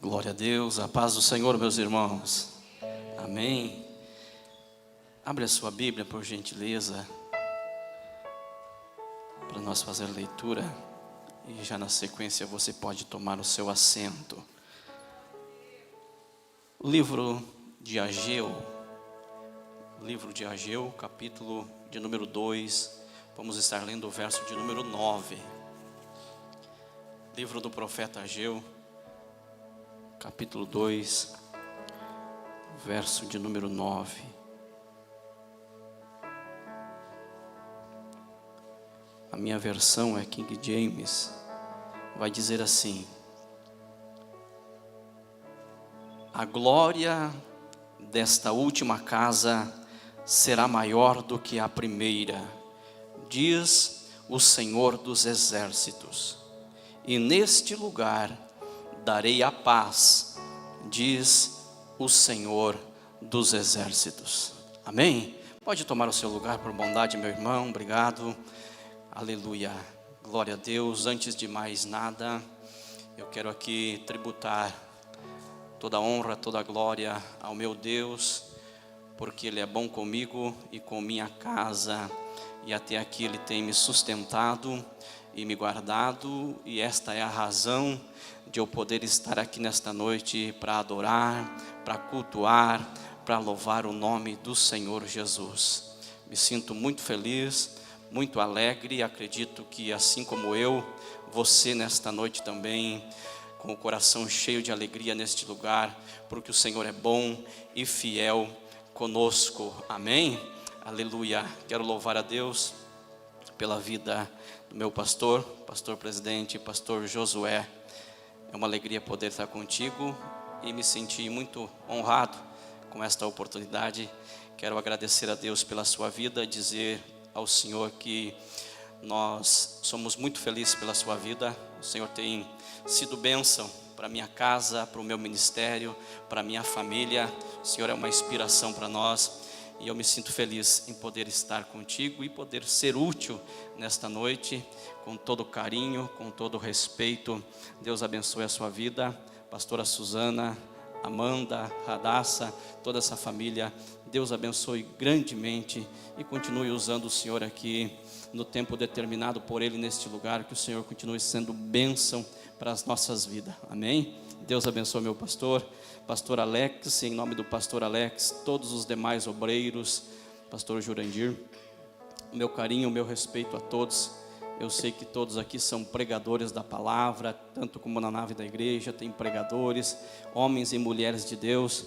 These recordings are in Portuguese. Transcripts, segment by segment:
Glória a Deus, a paz do Senhor, meus irmãos. Amém. Abre a sua Bíblia, por gentileza, para nós fazer a leitura. E já na sequência você pode tomar o seu assento. O livro de Ageu, capítulo de número 2. Vamos estar lendo o verso de número 9. Livro do profeta Ageu, capítulo 2, verso de número 9. A minha versão é King James, vai dizer assim: a glória desta última casa será maior do que a primeira, diz o Senhor dos exércitos, e neste lugar darei a paz, diz o Senhor dos exércitos. Amém? Pode tomar o seu lugar por bondade, meu irmão. Obrigado. Aleluia. Glória a Deus. Antes de mais nada, eu quero aqui tributar toda a honra, toda a glória ao meu Deus, porque Ele é bom comigo e com minha casa, e até aqui Ele tem me sustentado e me guardado, e esta é a razão de eu poder estar aqui nesta noite para adorar, para cultuar, para louvar o nome do Senhor Jesus. Me sinto muito feliz, muito alegre, e acredito que assim como eu, você nesta noite também, com o coração cheio de alegria neste lugar, porque o Senhor é bom e fiel conosco. Amém? Aleluia. Quero louvar a Deus pela vida do meu pastor presidente, pastor Josué. É uma alegria poder estar contigo e me senti muito honrado com esta oportunidade. Quero agradecer a Deus pela sua vida, dizer ao Senhor que nós somos muito felizes pela sua vida. O Senhor tem sido bênção para minha casa, para o meu ministério, para a minha família. O Senhor é uma inspiração para nós. E eu me sinto feliz em poder estar contigo e poder ser útil nesta noite, com todo carinho, com todo respeito. Deus abençoe a sua vida, pastora Suzana, Amanda, Radassa, toda essa família. Deus abençoe grandemente e continue usando o Senhor aqui no tempo determinado por Ele neste lugar. Que o Senhor continue sendo bênção para as nossas vidas. Amém? Deus abençoe meu pastor Alex, em nome do pastor Alex, todos os demais obreiros, pastor Jurandir, meu carinho, meu respeito a todos. Eu sei que todos aqui são pregadores da palavra, tanto como na nave da igreja tem pregadores, homens e mulheres de Deus,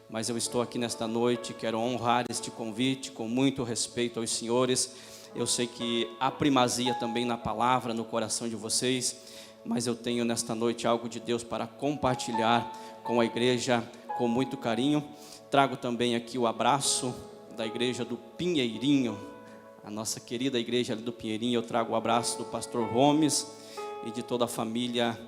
mas eu estou aqui nesta noite, quero honrar este convite com muito respeito aos senhores. Eu sei que há primazia também na palavra, no coração de vocês, mas eu tenho nesta noite algo de Deus para compartilhar com a igreja com muito carinho. Trago também aqui o abraço da igreja do Pinheirinho, a nossa querida igreja ali do Pinheirinho. Eu trago o abraço do pastor Gomes e de toda a família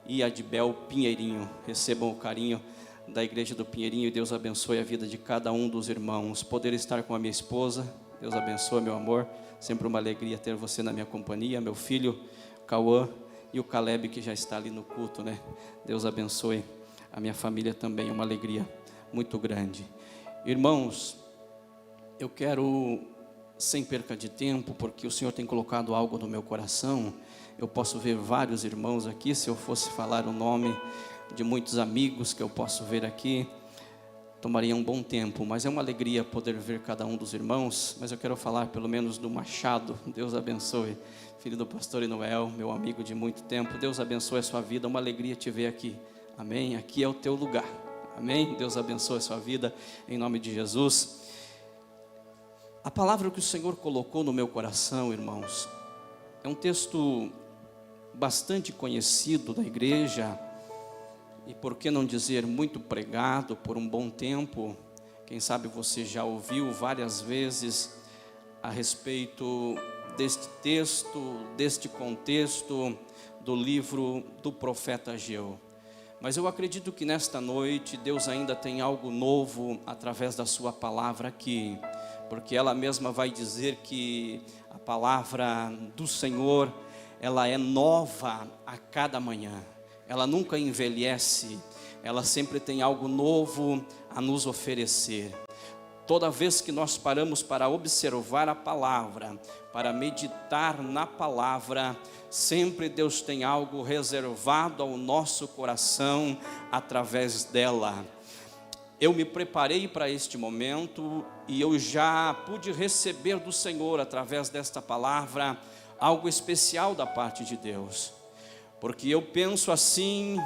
Iadibel Pinheirinho. Recebam o carinho da igreja do Pinheirinho e Deus abençoe a vida de cada um dos irmãos. Poder estar com a minha esposa, Deus abençoe, meu amor. Sempre uma alegria ter você na minha companhia. Meu filho Cauã e o Caleb, que já está ali no culto, né? Deus abençoe a minha família também, uma alegria muito grande. Irmãos, eu quero, sem perca de tempo, porque o Senhor tem colocado algo no meu coração. Eu posso ver vários irmãos aqui. Se eu fosse falar o nome de muitos amigos que eu posso ver aqui, tomaria um bom tempo, mas é uma alegria poder ver cada um dos irmãos. Mas eu quero falar pelo menos do Machado. Deus abençoe, filho do pastor Inoel, meu amigo de muito tempo. Deus abençoe a sua vida, uma alegria te ver aqui. Amém? Aqui é o teu lugar. Amém? Deus abençoe a sua vida, em nome de Jesus. A palavra que o Senhor colocou no meu coração, irmãos, é um texto bastante conhecido da igreja, e por que não dizer muito pregado por um bom tempo. Quem sabe você já ouviu várias vezes a respeito deste texto, deste contexto do livro do profeta Ageu. Mas eu acredito que nesta noite Deus ainda tem algo novo através da sua palavra aqui, porque ela mesma vai dizer que a palavra do Senhor, ela é nova a cada manhã. ela nunca envelhece, ela sempre tem algo novo a nos oferecer. Toda vez que nós paramos para observar a palavra, para meditar na palavra, sempre Deus tem algo reservado ao nosso coração através dela. Eu me preparei para este momento e eu já pude receber do Senhor, através desta palavra, algo especial da parte de Deus. Porque eu penso assim,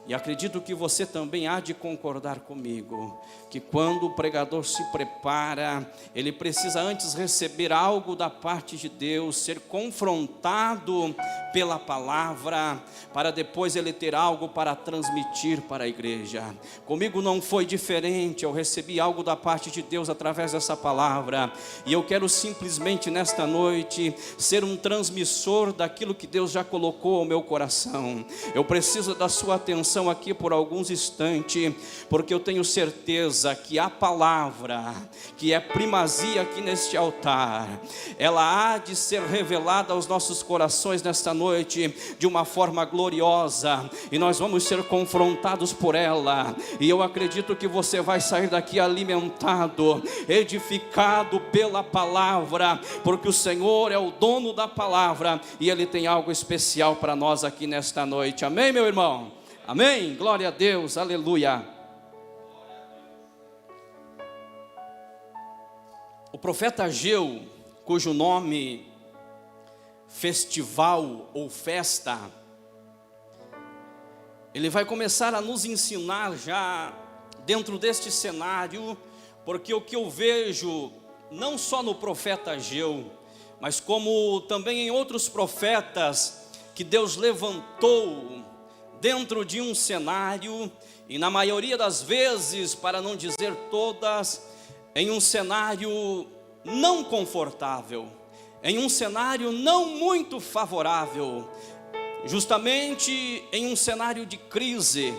e acredito que você também há de concordar comigo, que quando o pregador se prepara, ele precisa antes receber algo da parte de Deus, ser confrontado pela palavra, para depois ele ter algo para transmitir para a igreja. Comigo não foi diferente, eu recebi algo da parte de Deus através dessa palavra, e eu quero simplesmente nesta noite ser um transmissor daquilo que Deus já colocou ao meu coração. Eu preciso da sua atenção aqui por alguns instantes, porque eu tenho certeza que a palavra, que é primazia aqui neste altar, ela há de ser revelada aos nossos corações nesta noite, de uma forma gloriosa, e nós vamos ser confrontados por ela, e eu acredito que você vai sair daqui alimentado, edificado pela palavra, porque o Senhor é o dono da palavra, e Ele tem algo especial para nós aqui nesta noite. Amém, meu irmão? Amém? Glória a Deus, aleluia. O profeta Ageu, cujo nome festival ou festa, ele vai começar a nos ensinar já dentro deste cenário, porque o que eu vejo não só no profeta Ageu, mas como também em outros profetas que Deus levantou dentro de um cenário, e na maioria das vezes, para não dizer todas, em um cenário não confortável, em um cenário não muito favorável, justamente em um cenário de crise,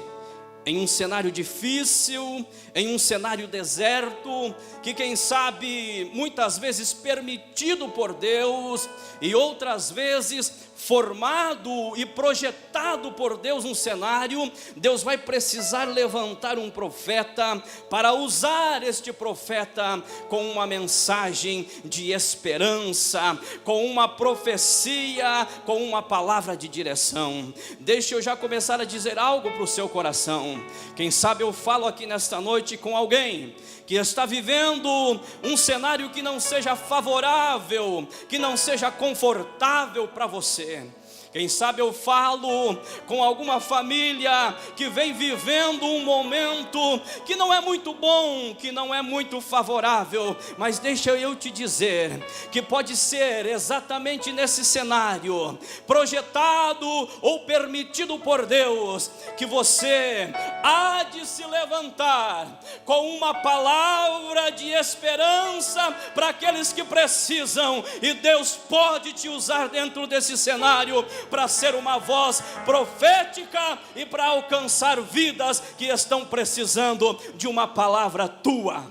em um cenário difícil, em um cenário deserto, que quem sabe muitas vezes permitido por Deus, e outras vezes formado e projetado por Deus um cenário. Deus vai precisar levantar um profeta, para usar este profeta com uma mensagem de esperança, com uma profecia, com uma palavra de direção. Deixa eu já começar a dizer algo para o seu coração. Quem sabe eu falo aqui nesta noite com alguém que está vivendo um cenário que não seja favorável, que não seja confortável para você. Quem sabe eu falo com alguma família que vem vivendo um momento que não é muito bom, que não é muito favorável, mas deixa eu te dizer que pode ser exatamente nesse cenário, projetado ou permitido por Deus, que você há de se levantar com uma palavra de esperança para aqueles que precisam, e Deus pode te usar dentro desse cenário para ser uma voz profética e para alcançar vidas que estão precisando de uma palavra tua.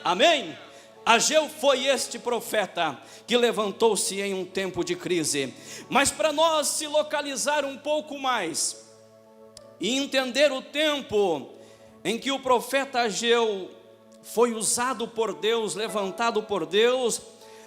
Amém? Ageu foi este profeta que levantou-se em um tempo de crise. Mas para nós se localizar um pouco mais e entender o tempo em que o profeta Ageu foi usado por Deus, levantado por Deus,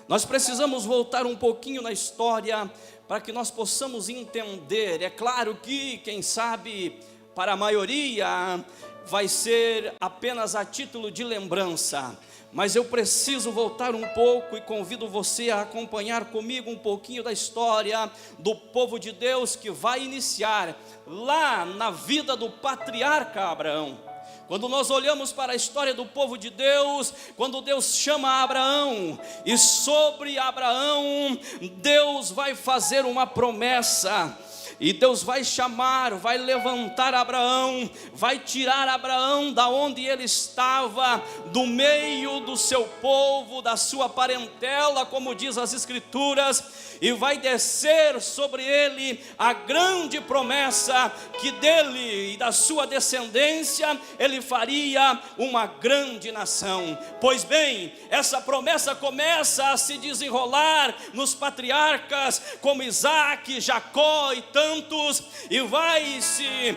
nós precisamos voltar um pouquinho na história para que nós possamos entender. É claro que, quem sabe, para a maioria vai ser apenas a título de lembrança, mas eu preciso voltar um pouco e convido você a acompanhar comigo um pouquinho da história do povo de Deus, que vai iniciar lá na vida do patriarca Abraão. Quando nós olhamos para a história do povo de Deus, quando Deus chama Abraão, e sobre Abraão Deus vai fazer uma promessa, e Deus vai chamar, vai levantar Abraão, vai tirar Abraão da onde ele estava, do meio do seu povo, da sua parentela, como diz as Escrituras, e vai descer sobre ele a grande promessa, que dele e da sua descendência ele faria uma grande nação. Pois bem, essa promessa começa a se desenrolar nos patriarcas como Isaac, Jacó e tantos tantos, e vai se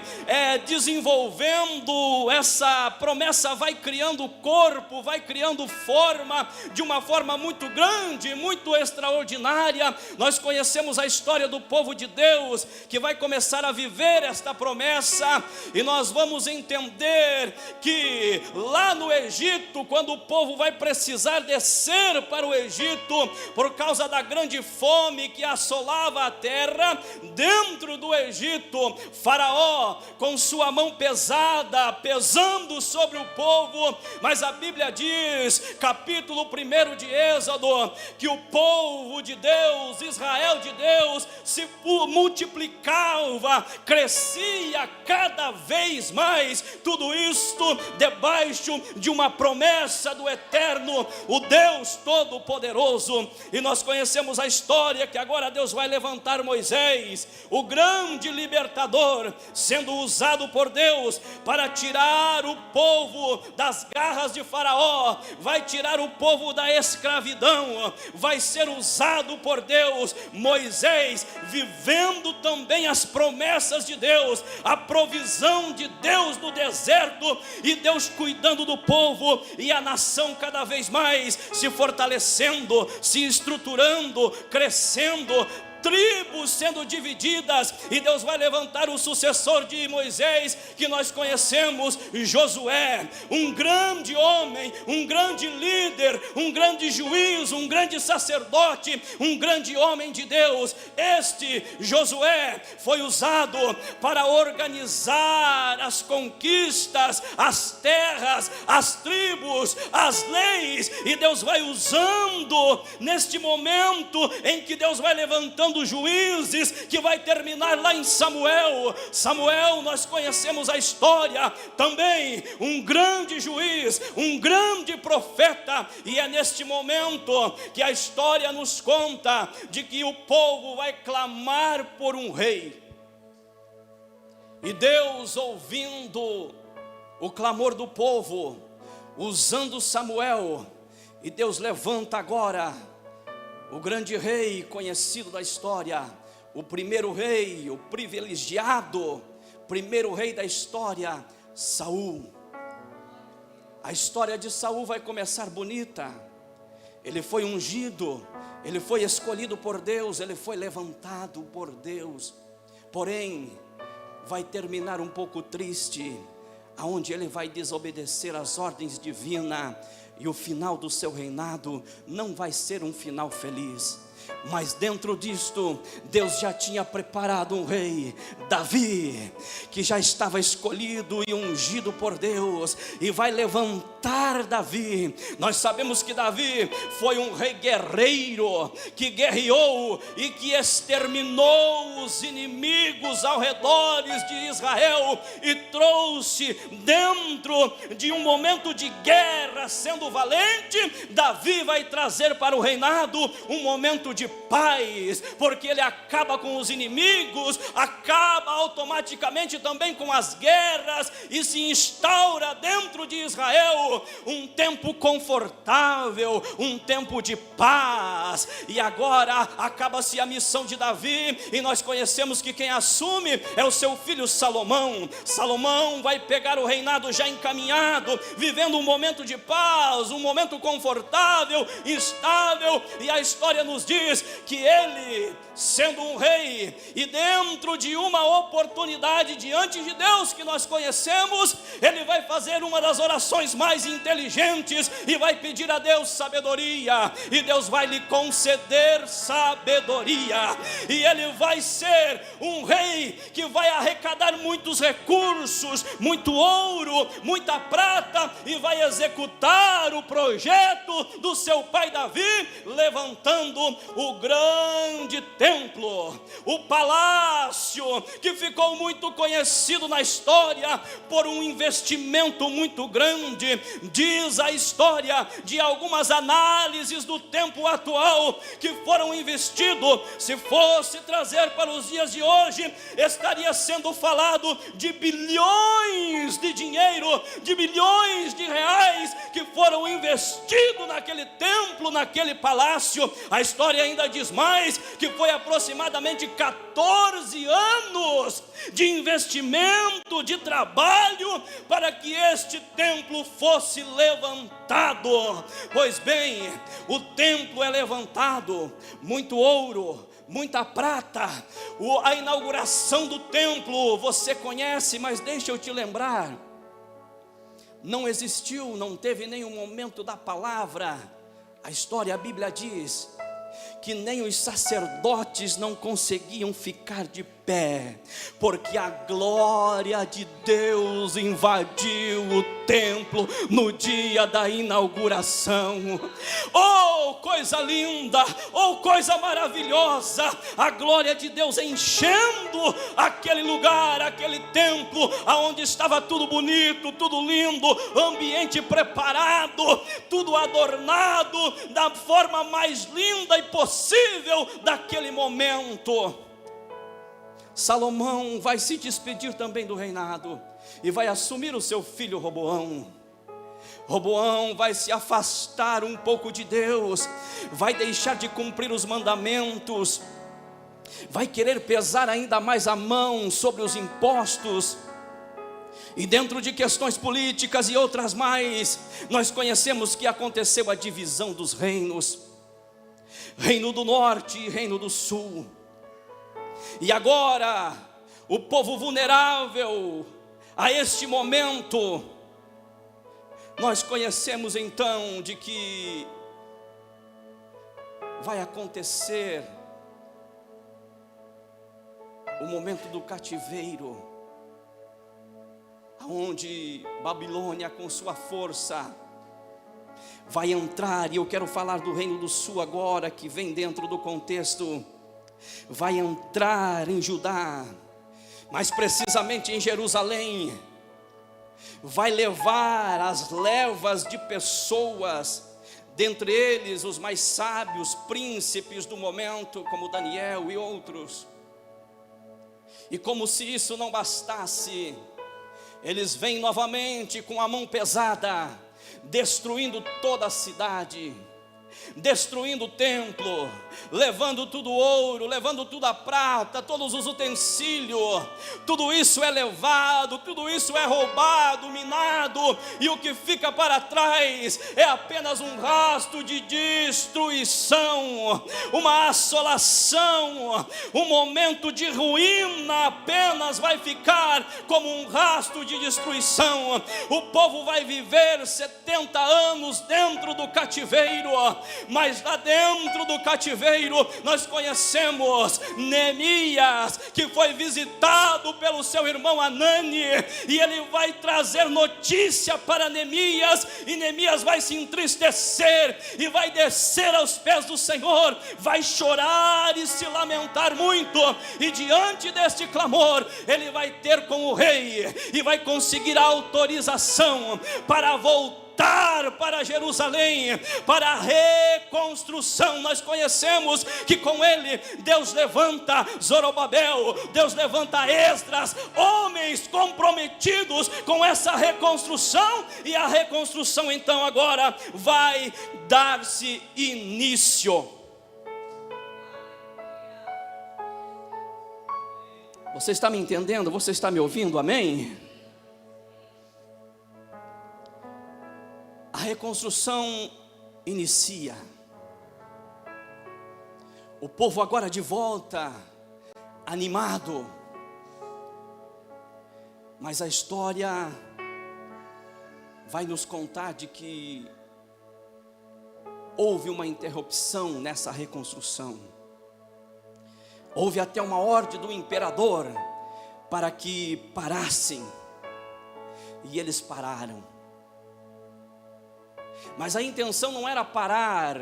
desenvolvendo, essa promessa vai criando corpo, vai criando forma, de uma forma muito grande, muito extraordinária. Nós conhecemos a história do povo de Deus, que vai começar a viver esta promessa, e nós vamos entender que lá no Egito, quando o povo vai precisar descer para o Egito, por causa da grande fome que assolava a terra, dentro do Egito, Faraó com sua mão pesada, pesando sobre o povo, mas a Bíblia diz, capítulo 1 de Êxodo, que o povo de Deus, Israel de Deus, se multiplicava, crescia cada vez mais, tudo isto debaixo de uma promessa do Eterno, o Deus Todo-Poderoso. E nós conhecemos a história que agora Deus vai levantar Moisés, o grande libertador, sendo usado por Deus para tirar o povo das garras de Faraó, vai tirar o povo da escravidão, vai ser usado por Deus, Moisés vivendo também as promessas de Deus, a provisão de Deus no deserto, e Deus cuidando do povo, e a nação cada vez mais se fortalecendo, se estruturando, crescendo, tribos sendo divididas, e Deus vai levantar o sucessor de Moisés, que nós conhecemos, Josué, um grande homem, um grande líder, um grande juiz, um grande sacerdote, um grande homem de Deus. Este Josué foi usado para organizar as conquistas, as terras, as tribos, as leis, e Deus vai usando neste momento em que Deus vai levantando juízes, que vai terminar lá em Samuel. Samuel, nós conhecemos a história, também um grande juiz, um grande profeta, e é neste momento que a história nos conta de que o povo vai clamar por um rei, e Deus, ouvindo o clamor do povo, usando Samuel, e Deus levanta agora o grande rei conhecido da história, o primeiro rei, o privilegiado, primeiro rei da história, Saul. A história de Saul vai começar bonita. Ele foi ungido, ele foi escolhido por Deus, ele foi levantado por Deus. Porém, vai terminar um pouco triste, aonde ele vai desobedecer às ordens divinas, e o final do seu reinado não vai ser um final feliz. Mas dentro disto, Deus já tinha preparado um rei, Davi, que já estava escolhido e ungido por Deus, e vai levantar Davi. Nós sabemos que Davi foi um rei guerreiro, que guerreou e que exterminou os inimigos ao redor de Israel, e trouxe dentro de um momento de guerra, sendo valente, Davi vai trazer para o reinado um momento de paz, porque ele acaba com os inimigos, acaba automaticamente também com as guerras, e se instaura dentro de Israel um tempo confortável, um tempo de paz. E agora acaba-se a missão de Davi, e nós conhecemos que quem assume é o seu filho Salomão. Salomão vai pegar o reinado já encaminhado, vivendo um momento de paz, um momento confortável, estável, e a história nos diz que ele, sendo um rei, e dentro de uma oportunidade diante de Deus que nós conhecemos, ele vai fazer uma das orações mais inteligentes, e vai pedir a Deus sabedoria, e Deus vai lhe conceder sabedoria, e ele vai ser um rei que vai arrecadar muitos recursos, muito ouro, muita prata, e vai executar o projeto do seu pai Davi, levantando o grande templo, o palácio, que ficou muito conhecido na história por um investimento muito grande. Diz a história de algumas análises do tempo atual que foram investidos, se fosse trazer para os dias de hoje, estaria sendo falado de bilhões de de dinheiro, de milhões de reais que foram investidos naquele templo, naquele palácio. A história ainda diz mais, que foi aproximadamente 14 anos de investimento, de trabalho, para que este templo fosse levantado. Pois bem, o templo é levantado, muito ouro, muita prata. A inauguração do templo você conhece, mas deixa eu te lembrar, não existiu, não teve nenhum momento da palavra. A história, a Bíblia diz que nem os sacerdotes não conseguiam ficar de pé, porque a glória de Deus invadiu o templo no dia da inauguração. Oh, coisa linda, oh, coisa maravilhosa, a glória de Deus enchendo aquele lugar, aquele templo, aonde estava tudo bonito, tudo lindo, ambiente preparado, tudo adornado da forma mais linda e possível daquele momento. Salomão vai se despedir também do reinado e vai assumir o seu filho Roboão. Roboão vai se afastar um pouco de Deus, vai deixar de cumprir os mandamentos, vai querer pesar ainda mais a mão sobre os impostos. E dentro de questões políticas e outras mais, nós conhecemos que aconteceu a divisão dos reinos, reino do norte e reino do sul. E agora, o povo vulnerável a este momento, nós conhecemos então de que vai acontecer o momento do cativeiro, onde Babilônia com sua força vai entrar. E eu quero falar do reino do sul agora, que vem dentro do contexto. Vai entrar em Judá, mas precisamente em Jerusalém. Vai levar as levas de pessoas, dentre eles os mais sábios, príncipes do momento, como Daniel e outros. E como se isso não bastasse, eles vêm novamente com a mão pesada, destruindo toda a cidade, destruindo o templo, levando tudo ouro, levando tudo a prata, todos os utensílios. Tudo isso é levado, tudo isso é roubado, minado, e o que fica para trás é apenas um rastro de destruição, uma assolação, um momento de ruína. Apenas vai ficar como um rastro de destruição. O povo vai viver 70 anos dentro do cativeiro, mas lá dentro do cativeiro nós conhecemos Neemias, que foi visitado pelo seu irmão Anani, e ele vai trazer notícia para Neemias, e Neemias vai se entristecer e vai descer aos pés do Senhor, vai chorar e se lamentar muito, e diante deste clamor ele vai ter com o rei e vai conseguir a autorização para voltar para Jerusalém, para a reconstrução. Nós conhecemos que com ele Deus levanta Zorobabel, Deus levanta Esdras, homens comprometidos com essa reconstrução, e a reconstrução então agora vai dar-se início. Você está me entendendo? Você está me ouvindo? Amém? A reconstrução inicia. O povo agora de volta, animado. Mas a história vai nos contar de que houve uma interrupção nessa reconstrução. Houve até uma ordem do imperador para que parassem, e eles pararam. Mas a intenção não era parar,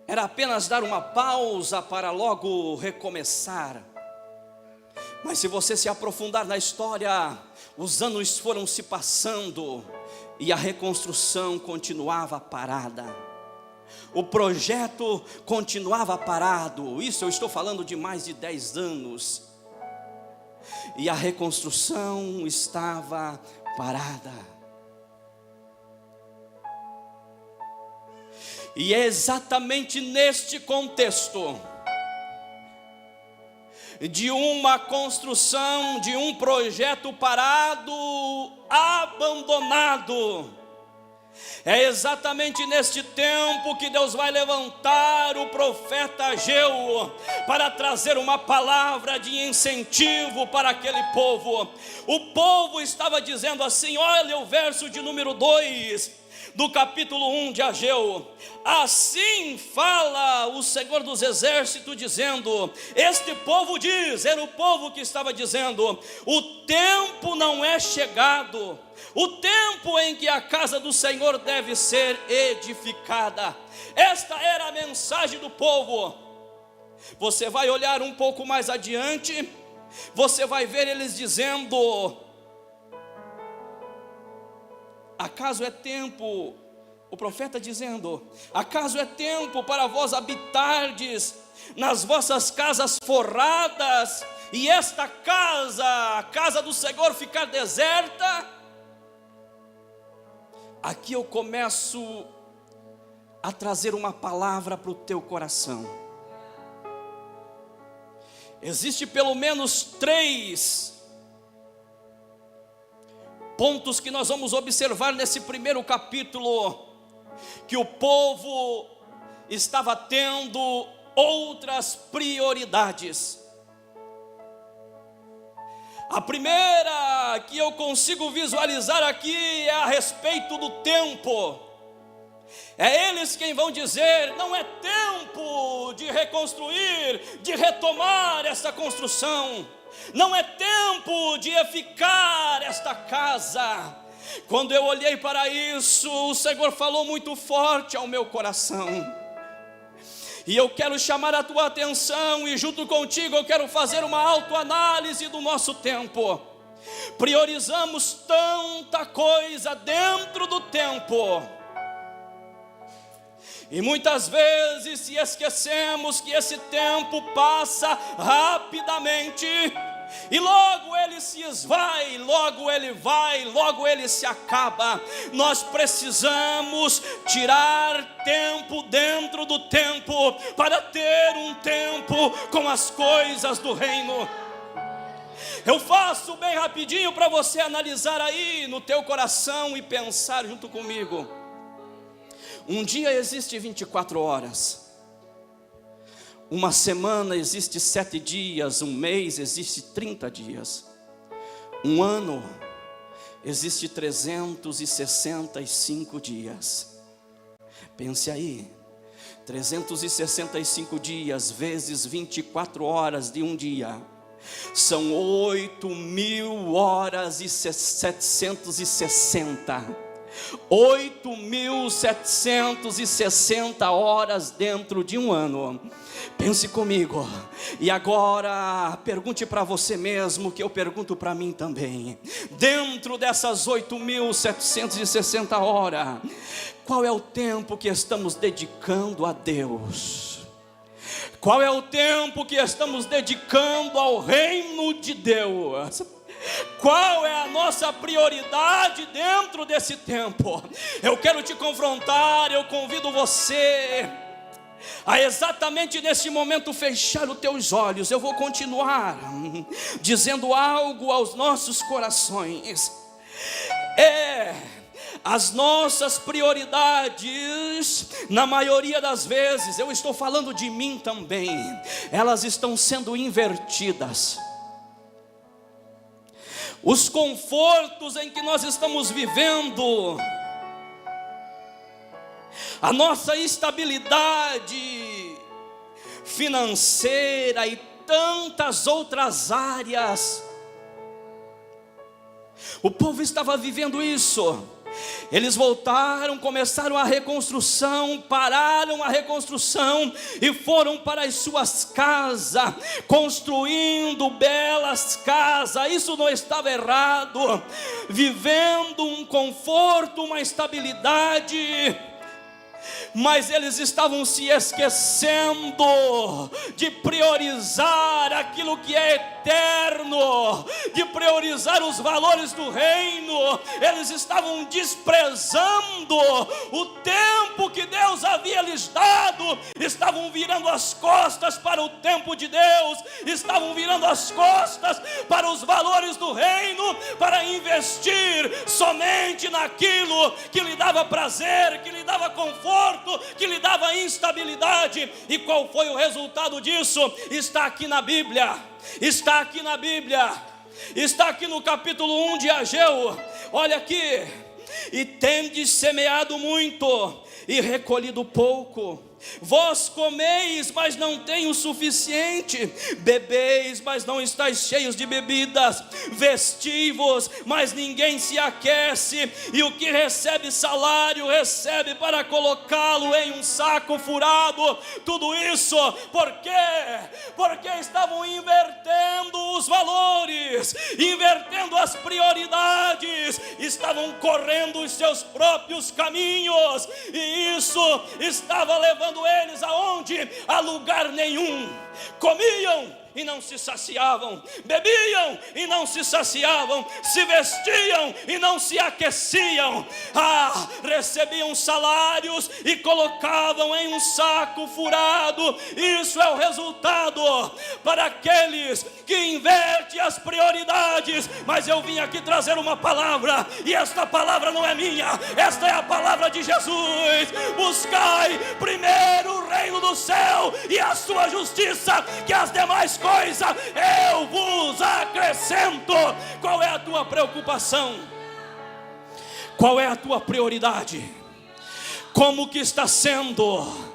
era apenas dar uma pausa para logo recomeçar. Mas se você se aprofundar na história, os anos foram se passando e a reconstrução continuava parada. O projeto continuava parado. Isso eu estou falando de mais de 10 anos. e a reconstrução estava parada. E é exatamente neste contexto de uma construção, de um projeto parado, abandonado, é exatamente neste tempo que Deus vai levantar o profeta Ageu para trazer uma palavra de incentivo para aquele povo. O povo estava dizendo assim, olha o verso de número 2 do capítulo 1 de Ageu: assim fala o Senhor dos Exércitos dizendo, este povo diz, era o povo que estava dizendo, o tempo não é chegado, o tempo em que a casa do Senhor deve ser edificada. Esta era a mensagem do povo. Você vai olhar um pouco mais adiante, você vai ver eles dizendo, acaso é tempo, o profeta dizendo, acaso é tempo para vós habitardes nas vossas casas forradas, e esta casa, a casa do Senhor, ficar deserta? Aqui eu começo a trazer uma palavra para o teu coração. Existe pelo menos 3 pontos que nós vamos observar nesse primeiro capítulo, que o povo estava tendo outras prioridades. A primeira que eu consigo visualizar aqui é a respeito do tempo. É eles quem vão dizer, não é tempo de reconstruir, de retomar esta construção, não é tempo de edificar esta casa. Quando eu olhei para isso, o Senhor falou muito forte ao meu coração, e eu quero chamar a tua atenção, e junto contigo eu quero fazer uma autoanálise do nosso tempo. Priorizamos tanta coisa dentro do tempo, e muitas vezes se esquecemos que esse tempo passa rapidamente, e logo ele se esvai, logo ele vai, logo ele se acaba. Nós precisamos tirar tempo dentro do tempo, para ter um tempo com as coisas do reino. Eu faço bem rapidinho para você analisar aí no teu coração e pensar junto comigo. Um dia existe 24 horas. Uma semana existe 7 dias, um mês existe 30 dias, um ano existe 365 dias. Pense aí, 365 dias vezes 24 horas de um dia, são 8.000 horas e 760. 8.760 horas dentro de um ano. Pense comigo, e agora pergunte para você mesmo, que eu pergunto para mim também. Dentro dessas 8.760 horas, qual é o tempo que estamos dedicando a Deus? Qual é o tempo que estamos dedicando ao reino de Deus? Qual é a nossa prioridade dentro desse tempo? Eu quero te confrontar, eu convido você a exatamente nesse momento fechar os teus olhos. Eu vou continuar dizendo algo aos nossos corações. As nossas prioridades, na maioria das vezes, eu estou falando de mim também, elas estão sendo invertidas. Os confortos em que nós estamos vivendo, a nossa estabilidade financeira e tantas outras áreas, o povo estava vivendo isso. Eles voltaram, começaram a reconstrução, pararam a reconstrução e foram para as suas casas, construindo belas casas. Isso não estava errado, vivendo um conforto, uma estabilidade. mas eles estavam se esquecendo de priorizar aquilo que é eterno, de priorizar os valores do reino. Eles estavam desprezando o tempo que Deus havia lhes dado, estavam virando as costas para o tempo de Deus, estavam virando as costas para os valores do reino, para investir somente naquilo que lhe dava prazer, que lhe dava conforto, que lhe dava instabilidade. E qual foi o resultado disso? Está aqui na Bíblia, está aqui na Bíblia, está aqui no capítulo 1 de Ageu. Olha aqui: e tendes semeado muito e recolhido pouco. Vós comeis, mas não tem o suficiente, bebeis, mas não estáis cheios de bebidas, vestivos, mas ninguém se aquece, e o que recebe salário, recebe para colocá-lo em um saco furado. Tudo isso, por quê? Porque estavam invertendo os valores, invertendo as prioridades, estavam correndo os seus próprios caminhos, e isso estava levando eles aonde? A lugar nenhum. Comiam e não se saciavam, bebiam e não se saciavam, se vestiam e não se aqueciam, recebiam salários e colocavam em um saco furado. Isso é o resultado para aqueles que invertem as prioridades. Mas eu vim aqui trazer uma palavra, e esta palavra não é minha, esta é a palavra de Jesus. Buscai primeiro o reino do céu e a sua justiça, que as demais coisas eu vos acrescento. Qual é a tua preocupação? Qual é a tua prioridade? Como que está sendo?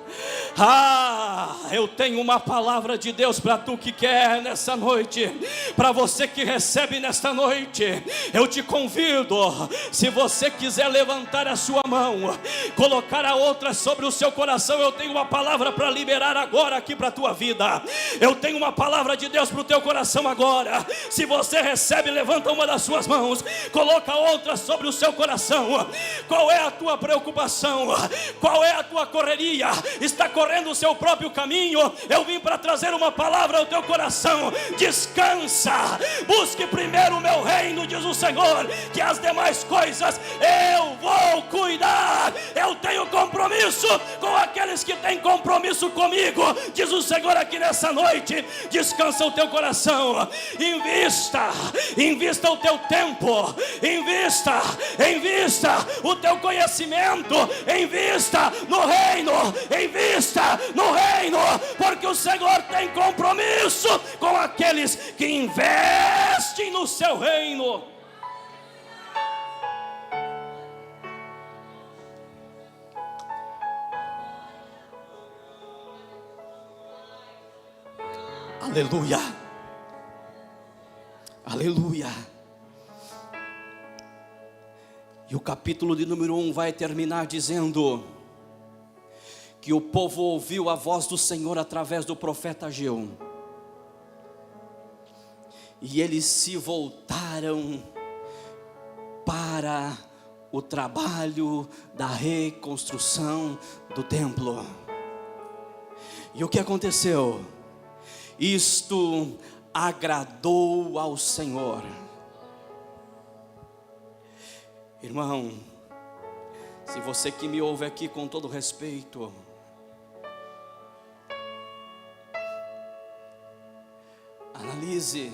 Eu tenho uma palavra de Deus para tu que quer nessa noite, para você que recebe nesta noite. Eu te convido, se você quiser levantar a sua mão, colocar a outra sobre o seu coração, eu tenho uma palavra para liberar agora aqui para a tua vida. Eu tenho uma palavra de Deus para o teu coração agora. Se você recebe, levanta uma das suas mãos, coloca a outra sobre o seu coração. Qual é a tua preocupação? Qual é a tua correria? Está correndo o seu próprio caminho? Eu vim para trazer uma palavra ao teu coração. Descansa, busque primeiro o meu reino, diz o Senhor, que as demais coisas eu vou cuidar. Eu tenho compromisso com aqueles que têm compromisso comigo, diz o Senhor aqui nessa noite. Descansa o teu coração, invista o teu tempo, invista o teu conhecimento, invista no reino, no reino, porque o Senhor tem compromisso com aqueles que investem no seu reino. Aleluia, aleluia. E o capítulo de número 1 vai terminar dizendo que o povo ouviu a voz do Senhor através do profeta Ageu, e eles se voltaram para o trabalho da reconstrução do templo. E o que aconteceu? Isto agradou ao Senhor. Irmão, se você que me ouve aqui com todo respeito, analise,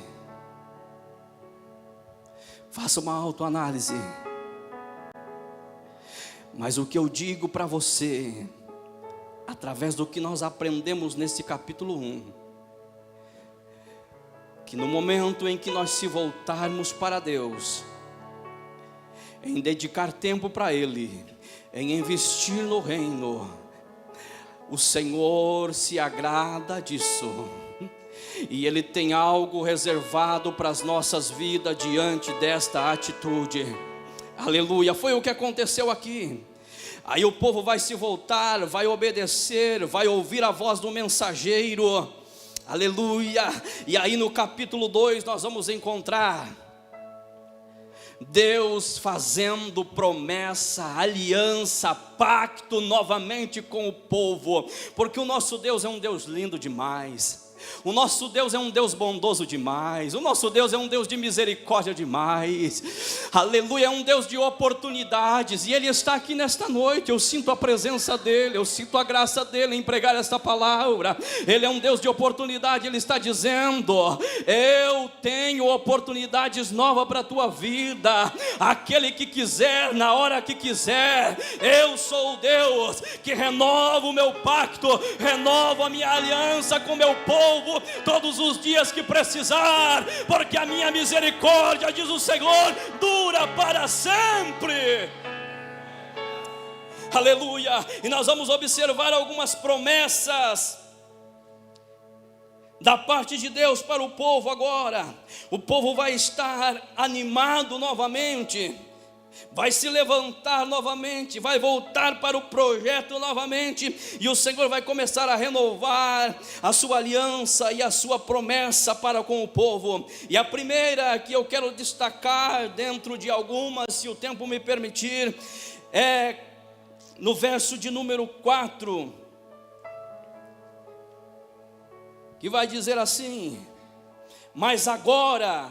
faça uma autoanálise. Mas o que eu digo para você, através do que nós aprendemos nesse capítulo 1, que no momento em que nós se voltarmos para Deus, em dedicar tempo para Ele, em investir no reino, o Senhor se agrada disso. E Ele tem algo reservado para as nossas vidas diante desta atitude. Aleluia, foi o que aconteceu aqui. Aí o povo vai se voltar, vai obedecer, vai ouvir a voz do mensageiro. Aleluia. E aí no capítulo 2 nós vamos encontrar Deus fazendo promessa, aliança, pacto novamente com o povo, porque o nosso Deus é um Deus lindo demais. O nosso Deus é um Deus bondoso demais. O nosso Deus é um Deus de misericórdia demais. Aleluia, é um Deus de oportunidades. E Ele está aqui nesta noite. Eu sinto a presença dEle, eu sinto a graça dEle em pregar esta palavra. Ele é um Deus de oportunidade. Ele está dizendo: eu tenho oportunidades novas para a tua vida. Aquele que quiser, na hora que quiser. Eu sou o Deus que renova o meu pacto, renovo a minha aliança com o meu povo todos os dias que precisar, porque a minha misericórdia, diz o Senhor, dura para sempre. Aleluia. E nós vamos observar algumas promessas da parte de Deus para o povo agora. O povo vai estar animado novamente, vai se levantar novamente, vai voltar para o projeto novamente, e o Senhor vai começar a renovar a sua aliança e a sua promessa para com o povo. E a primeira que eu quero destacar, dentro de algumas, se o tempo me permitir, é no verso de número 4, que vai dizer assim: mas agora,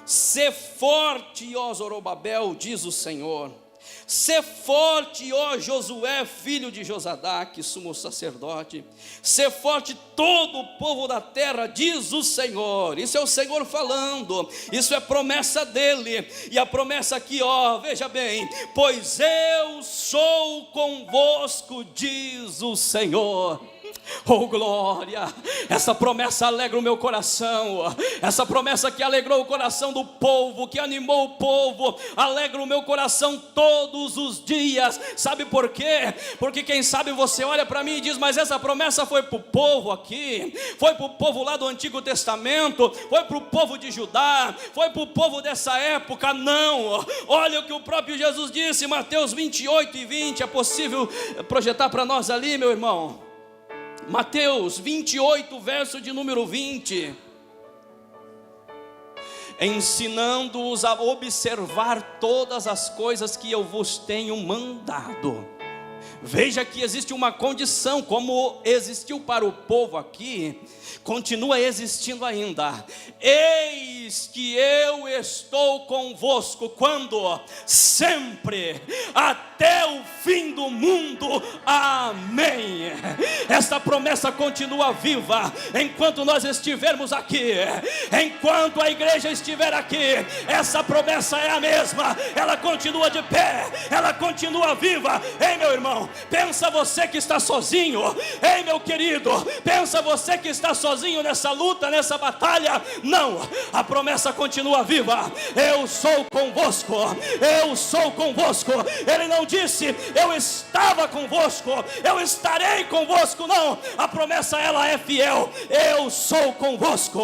sê forte, ó Zorobabel, diz o Senhor. Sê forte, ó Josué, filho de Josadaque, sumo sacerdote. Sê forte todo o povo da terra, diz o Senhor. Isso é o Senhor falando, isso é promessa dele. E a promessa aqui, ó, veja bem: pois eu sou convosco, diz o Senhor. Oh glória, essa promessa alegra o meu coração. Essa promessa que alegrou o coração do povo, que animou o povo, alegra o meu coração todos os dias. Sabe por quê? Porque quem sabe você olha para mim e diz: mas essa promessa foi para o povo aqui, foi para o povo lá do Antigo Testamento, foi para o povo de Judá, foi para o povo dessa época. Não, olha o que o próprio Jesus disse, Mateus 28:20. É possível projetar para nós ali, meu irmão? Mateus 28, verso de número 20. Ensinando-os a observar todas as coisas que eu vos tenho mandado. Veja que existe uma condição, como existiu para o povo aqui, continua existindo ainda. Eis que eu estou convosco, quando? Sempre, até o fim do mundo. Amém. Esta promessa continua viva enquanto nós estivermos aqui, enquanto a igreja estiver aqui. Essa promessa é a mesma, ela continua de pé, ela continua viva. Ei, meu irmão, pensa você que está sozinho. Ei, meu querido, pensa você que está sozinho nessa luta, nessa batalha. Não, a promessa continua viva. Eu sou convosco, eu sou convosco. Ele não disse: eu estava convosco, eu estarei convosco. Não, a promessa ela é fiel. Eu sou convosco,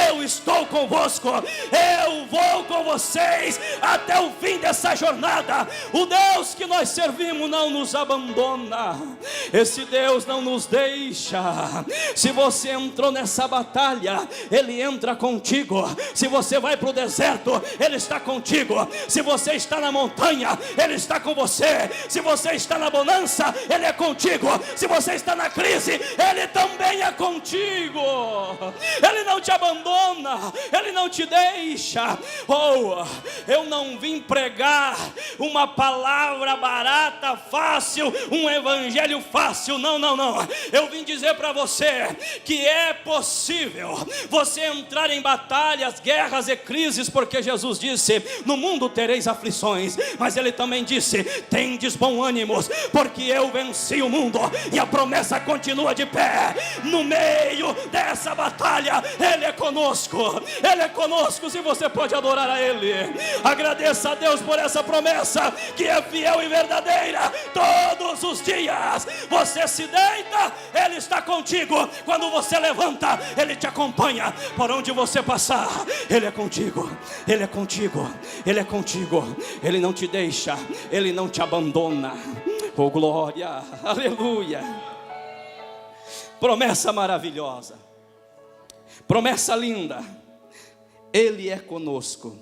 eu estou convosco, eu vou com vocês até o fim dessa jornada. O Deus que nós servimos não nos abandona, esse Deus não nos deixa. Se você entrou nessa batalha, Ele entra contigo. Se você vai para o deserto, Ele está contigo. Se você está na montanha, Ele está com você. Se você está na bonança, Ele é contigo. Se você está na crise, Ele também é contigo. Ele não te abandona, Ele não te deixa. Oh, eu não vim pregar uma palavra barata, fácil, um evangelho fácil. Não, não, não. Eu vim dizer para você que é possível você entrar em batalhas, guerras e crises, porque Jesus disse: no mundo tereis aflições, mas Ele também disse: tendes bom ânimo, porque eu venci o mundo. E a promessa continua de pé. No meio dessa batalha, Ele é conosco, Ele é conosco. Se você pode adorar a Ele, agradeça a Deus por essa promessa que é fiel e verdadeira. Todos os dias você se deita, Ele está contigo. Quando você levanta, Ele te acompanha. Por onde você passar, Ele é contigo, Ele é contigo, Ele é contigo. Ele não te deixa, Ele não te abandona. Oh glória, aleluia. Promessa maravilhosa, promessa linda. Ele é conosco.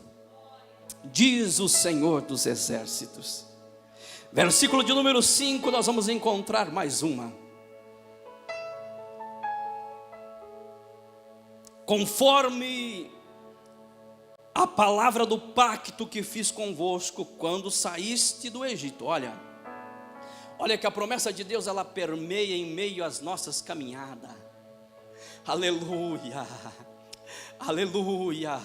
diz o Senhor dos exércitos. Versículo de número 5, nós vamos encontrar mais uma. Conforme a palavra do pacto que fiz convosco quando saíste do Egito. Olha que a promessa de Deus, ela permeia em meio às nossas caminhadas. Aleluia, aleluia,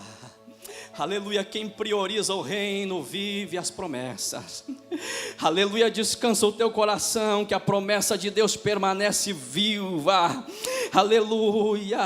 aleluia. Quem prioriza o reino vive as promessas. Aleluia, descansa o teu coração, que a promessa de Deus permanece viva. Aleluia.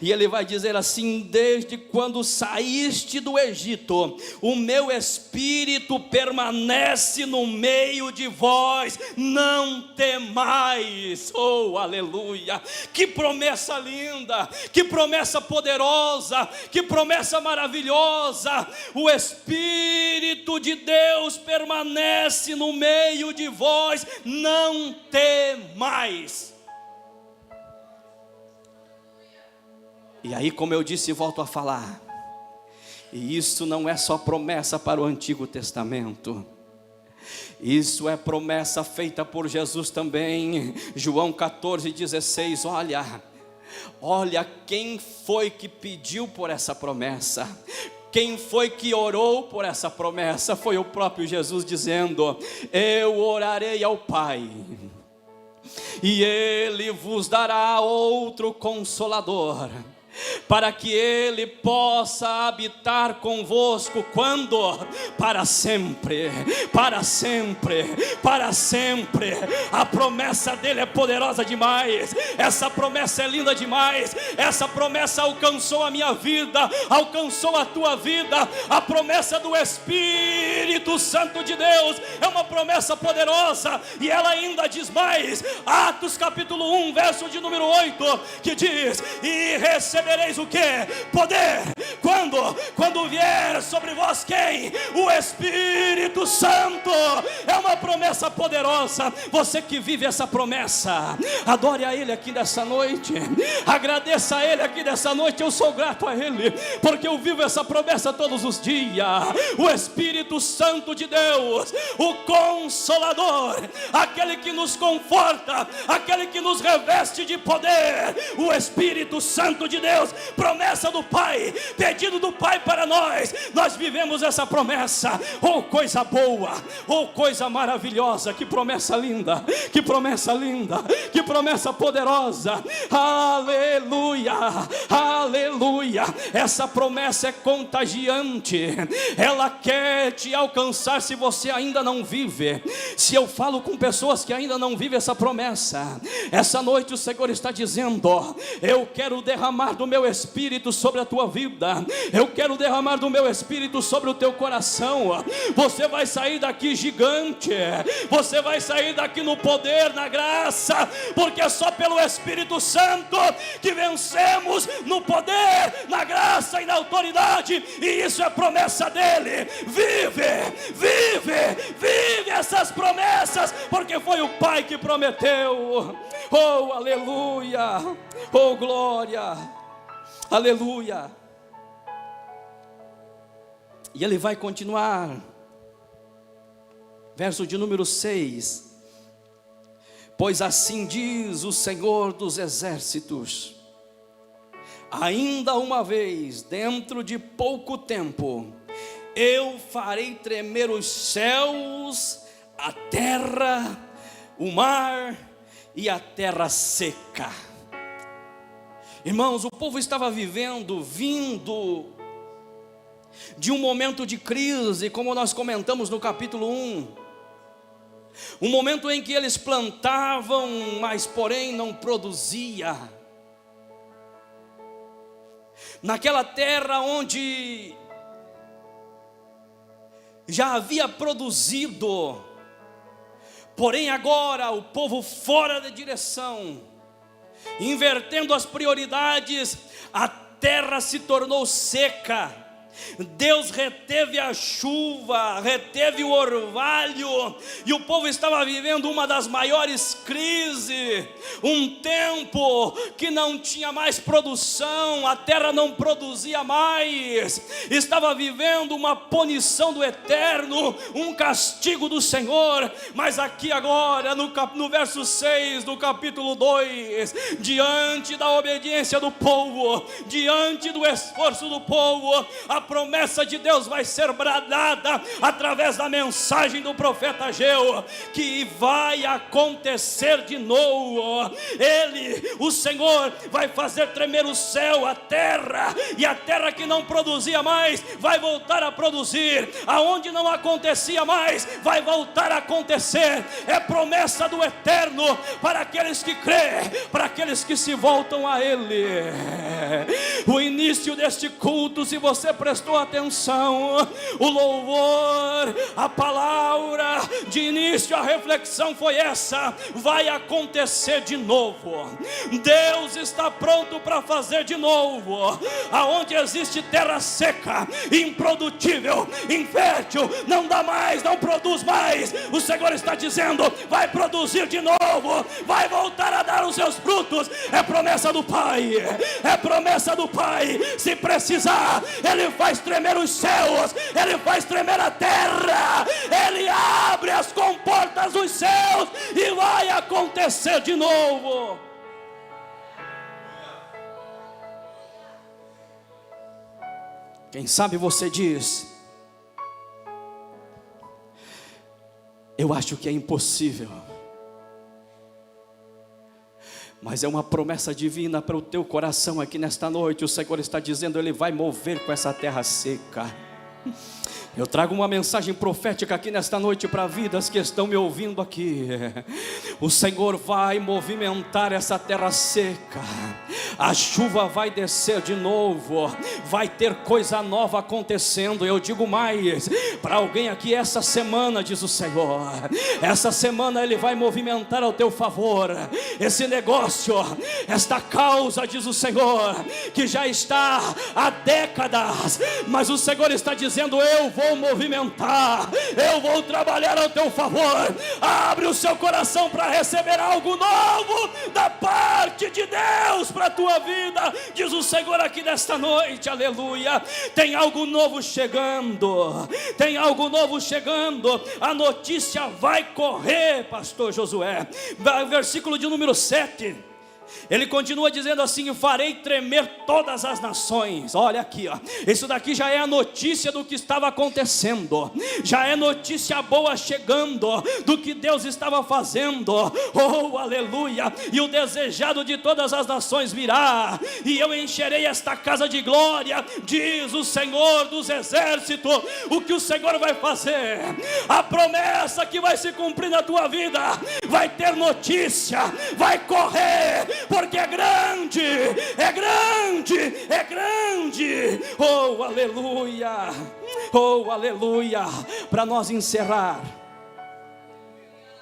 E ele vai dizer assim: desde quando saíste do Egito, o meu espírito permanece no meio de vós, não temais. Oh, aleluia. Que promessa linda, que promessa poderosa, que promessa maravilhosa. O Espírito de Deus permanece no meio de vós, não temais. E aí, como eu disse e volto a falar, e isso não é só promessa para o Antigo Testamento, isso é promessa feita por Jesus também. João 14,16, olha quem foi que pediu por essa promessa. Quem foi que orou por essa promessa? Foi o próprio Jesus dizendo: eu orarei ao Pai, e Ele vos dará outro Consolador, para que Ele possa habitar convosco. Quando? Para sempre, para sempre, para sempre. A promessa dele é poderosa demais, essa promessa é linda demais, essa promessa alcançou a minha vida, alcançou a tua vida. A promessa do Espírito Santo de Deus é uma promessa poderosa, e ela ainda diz mais. Atos capítulo 1, verso de número 8, que diz: e recebereis o que? Poder. Quando vier sobre vós quem? O Espírito Santo. É uma promessa poderosa. Você que vive essa promessa, adore a Ele aqui nessa noite, agradeça a Ele aqui nessa noite. Eu sou grato a Ele, porque eu vivo essa promessa todos os dias. O Espírito Santo de Deus, o Consolador, aquele que nos conforta, aquele que nos reveste de poder. O Espírito Santo de Deus, promessa do Pai, pedido do Pai para nós. Nós vivemos essa promessa. Oh, coisa boa, oh, coisa maravilhosa. Que promessa linda, que promessa linda, que promessa poderosa. Aleluia, aleluia. Essa promessa é contagiante, ela quer te alcançar se você ainda não vive. Se eu falo com pessoas que ainda não vivem essa promessa, essa noite o Senhor está dizendo: eu quero derramar do meu Espírito sobre a tua vida, eu quero derramar do meu Espírito sobre o teu coração. Você vai sair daqui gigante, você vai sair daqui no poder, na graça, porque é só pelo Espírito Santo que vencemos, no poder, na graça e na autoridade. E isso é promessa dele. Vive essas promessas, porque foi o Pai que prometeu. Oh, aleluia, oh, glória, aleluia. E ele vai continuar, verso de número 6: pois assim diz o Senhor dos exércitos, ainda uma vez, dentro de pouco tempo, eu farei tremer os céus, a terra, o mar e a terra seca. Irmãos, o povo estava vindo de um momento de crise, como nós comentamos no capítulo 1. Um momento em que eles plantavam, mas porém não produzia. Naquela terra onde já havia produzido, porém agora o povo fora de direção, invertendo as prioridades, a terra se tornou seca. Deus reteve a chuva, reteve o orvalho, e o povo estava vivendo uma das maiores crises, um tempo que não tinha mais produção, a terra não produzia mais, estava vivendo uma punição do Eterno, um castigo do Senhor. Mas aqui agora, no verso 6 do capítulo 2, diante da obediência do povo, diante do esforço do povo, a promessa de Deus vai ser bradada através da mensagem do profeta Ageu, que vai acontecer de novo. O Senhor vai fazer tremer o céu, a terra, e a terra que não produzia mais vai voltar a produzir, aonde não acontecia mais vai voltar a acontecer. É promessa do Eterno para aqueles que crêem, para aqueles que se voltam a Ele. O início deste culto, se você prestou atenção, o louvor, a palavra de início, a reflexão foi essa: vai acontecer de novo. Deus está pronto para fazer de novo. Aonde existe terra seca, improdutível, infértil, não dá mais, não produz mais, o Senhor está dizendo: vai produzir de novo, vai voltar a dar os seus frutos. É promessa do Pai, é promessa do Pai. Se precisar, Ele faz tremer os céus, Ele faz tremer a terra, Ele abre as comportas dos céus e vai acontecer de novo. Quem sabe você diz: eu acho que é impossível. Mas é uma promessa divina para o teu coração aqui nesta noite. O Senhor está dizendo: Ele vai mover com essa terra seca. Eu trago uma mensagem profética aqui nesta noite para vidas que estão me ouvindo aqui. O Senhor vai movimentar essa terra seca. A chuva vai descer de novo. Vai ter coisa nova acontecendo. Eu digo mais para alguém aqui: essa semana, diz o Senhor, essa semana Ele vai movimentar ao teu favor esse negócio, esta causa, diz o Senhor, que já está há décadas, mas o Senhor está dizendo: eu vou movimentar, eu vou trabalhar ao teu favor. Abre o seu coração para receber algo novo da parte de Deus para a tua vida, diz o Senhor aqui nesta noite. Aleluia. Tem algo novo chegando, tem algo novo chegando. A notícia vai correr, pastor Josué. Versículo de número 7, ele continua dizendo assim: farei tremer todas as nações. Olha aqui, ó. Isso daqui já é a notícia do que estava acontecendo, já é notícia boa chegando do que Deus estava fazendo. Oh, aleluia. E o desejado de todas as nações virá, e eu encherei esta casa de glória, diz o Senhor dos exércitos. O que o Senhor vai fazer, a promessa que vai se cumprir na tua vida, vai ter notícia, vai correr, porque é grande, é grande, é grande. Oh, aleluia, oh, aleluia. Para nós encerrar,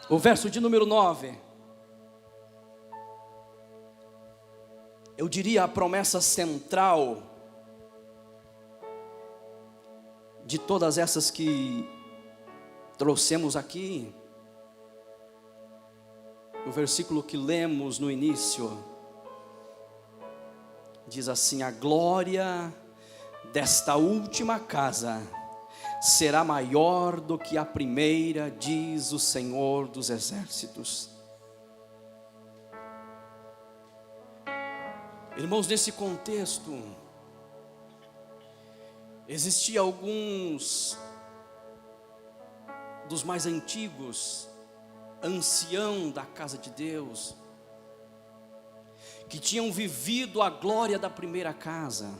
o verso de número 9, eu diria a promessa central de todas essas que trouxemos aqui. O versículo que lemos no início diz assim: a glória desta última casa será maior do que a primeira, diz o Senhor dos exércitos. Irmãos, nesse contexto existia alguns dos mais antigos, ancião da casa de Deus, que tinham vivido a glória da primeira casa,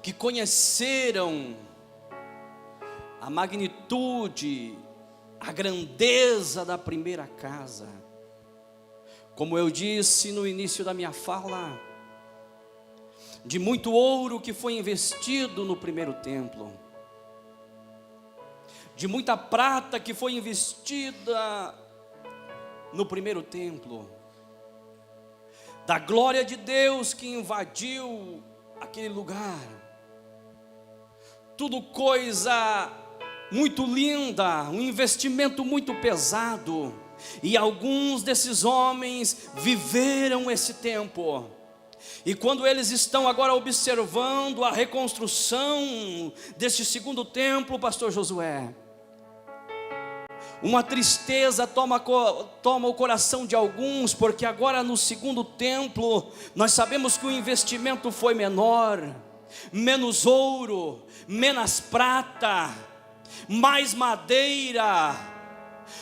que conheceram a magnitude, a grandeza da primeira casa. Como eu disse no início da minha fala, de muito ouro que foi investido no primeiro templo, de muita prata que foi investida no primeiro templo, da glória de Deus que invadiu aquele lugar. tudo coisa muito linda, um investimento muito pesado. E alguns desses homens viveram esse tempo. E quando eles estão agora observando a reconstrução deste segundo templo, pastor Josué, uma tristeza toma o coração de alguns, porque agora no segundo templo, nós sabemos que o investimento foi menor, menos ouro, menos prata, mais madeira,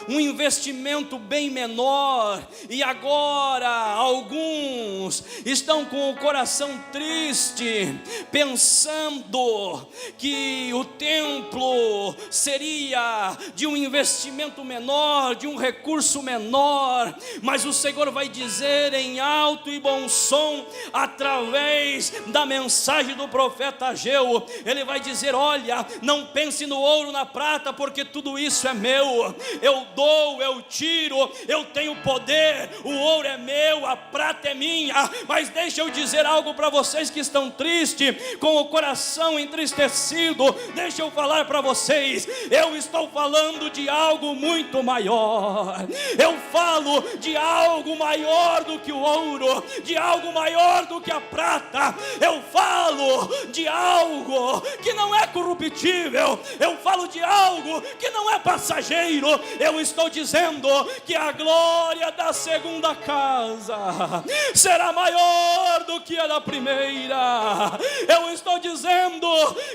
um investimento bem menor. E agora alguns estão com o coração triste, pensando que o templo seria de um investimento menor, de um recurso menor. Mas o Senhor vai dizer em alto e bom som, através da mensagem do profeta Ageu, ele vai dizer: olha, não pense no ouro, na prata, porque tudo isso é meu. Eu dou, eu tiro, eu tenho poder, o ouro é meu, a prata é minha. Mas deixa eu dizer algo para vocês que estão tristes, com o coração entristecido. Deixa eu falar para vocês, eu estou falando de algo muito maior. Eu falo de algo maior do que o ouro, de algo maior do que a prata. Eu falo de algo que não é corruptível, eu falo de algo que não é passageiro. Eu estou dizendo que a glória da segunda casa será maior do que a da primeira. Eu estou dizendo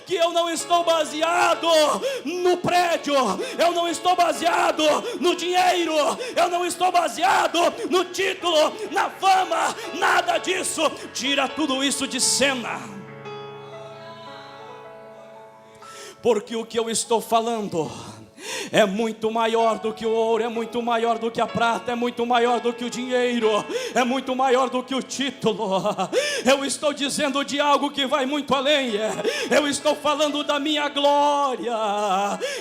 que eu não estou baseado no prédio, eu não estou baseado no dinheiro, eu não estou baseado no título, na fama, nada disso. Tira tudo isso de cena, porque o que eu estou falando é muito maior do que o ouro, é muito maior do que a prata, é muito maior do que o dinheiro, é muito maior do que o título. Eu estou dizendo de algo que vai muito além. Eu estou falando da minha glória,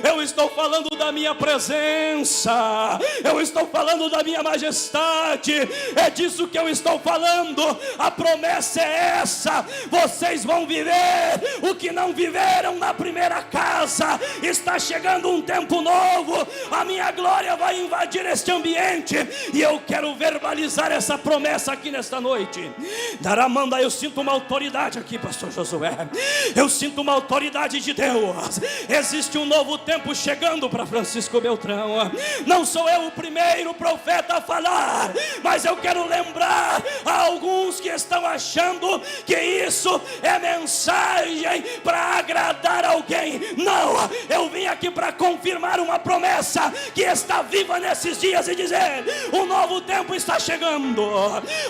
eu estou falando da minha presença, eu estou falando da minha majestade. É disso que eu estou falando. A promessa é essa: vocês vão viver o que não viveram na primeira casa. Está chegando um tempo novo, a minha glória vai invadir este ambiente, e eu quero verbalizar essa promessa aqui nesta noite. Daramanda, eu sinto uma autoridade aqui, pastor Josué, eu sinto uma autoridade de Deus. Existe um novo tempo chegando para Francisco Beltrão. Não sou eu o primeiro profeta a falar, mas eu quero lembrar a alguns que estão achando que isso é mensagem para agradar alguém. Não, eu vim aqui para confirmar uma promessa que está viva nesses dias e dizer: um novo tempo está chegando,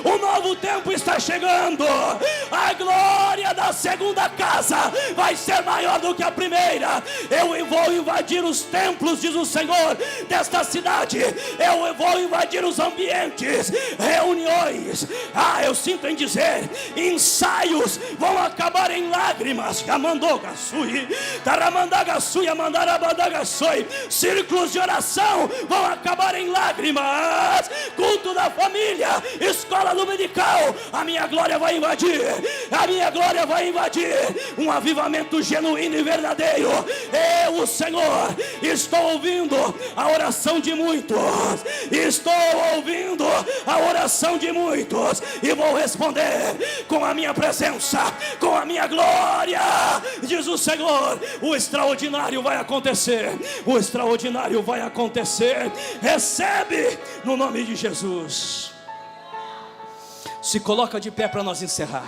um novo tempo está chegando. A glória da segunda casa vai ser maior do que a primeira. Eu vou invadir os templos, diz o Senhor, desta cidade. Eu vou invadir os ambientes, reuniões. Eu sinto em dizer, ensaios vão acabar em lágrimas. Círculos de oração vão acabar em lágrimas. Culto da família, escola dominical, a minha glória vai invadir, a minha glória vai invadir. Um avivamento genuíno e verdadeiro. Eu, o Senhor, estou ouvindo a oração de muitos, estou ouvindo a oração de muitos, e vou responder com a minha presença, com a minha glória, diz o Senhor. O extraordinário vai acontecer, o extraordinário vai acontecer. Recebe no nome de Jesus. Se coloca de pé para nós encerrar.